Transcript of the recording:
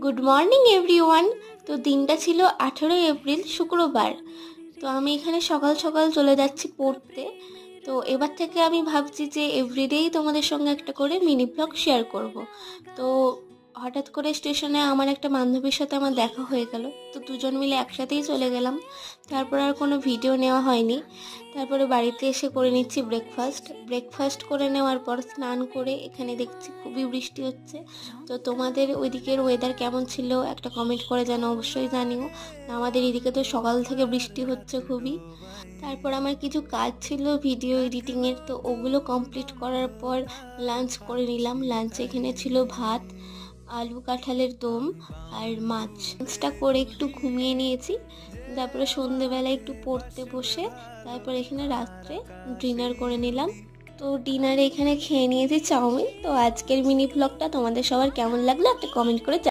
Good morning everyone. তো দিনটা ছিল 18 এপ্রিল, শুক্রবার। তো আমি এখানে সকাল সকাল চলে যাচ্ছি পড়তে। তো এবার থেকে আমি ভাবছি যে এভরিডেই তোমাদের সঙ্গে একটা করে মিনি ব্লগ শেয়ার করব। তো হঠাৎ করে স্টেশনে আমার একটা বান্ধবীর সাথে আমার দেখা হয়ে গেল, তো দুজন মিলে একসাথেই চলে গেলাম। তারপর আর কোনো ভিডিও নেওয়া হয়নি। তারপরে বাড়িতে এসে করে নিচ্ছি ব্রেকফাস্ট করে নেওয়ার পর স্নান করে এখানে দেখছি খুবই বৃষ্টি হচ্ছে। তো তোমাদের ওইদিকের ওয়েদার কেমন ছিল একটা কমেন্ট করে জানো, অবশ্যই জানিও। আমাদের এদিকে তো সকাল থেকে বৃষ্টি হচ্ছে খুবই। তারপর আমার কিছু কাজ ছিল ভিডিও এডিটিংয়ের, তো ওগুলো কমপ্লিট করার পর লাঞ্চ করে নিলাম। লাঞ্চে এখানে ছিল ভাত, আলু কাঁঠালের দম আর মাছ। লাঞ্চটা করে একটু ঘুমিয়ে নিয়েছি। তারপরে সন্ধেবেলায় একটু পড়তে বসে তারপর এখানে রাত্রে ডিনার করে নিলাম। তো ডিনারে এখানে খেয়ে নিয়েছি চাউমিন। তো আজকের মিনি ব্লগটা তোমাদের সবার কেমন লাগলো একটা কমেন্ট করে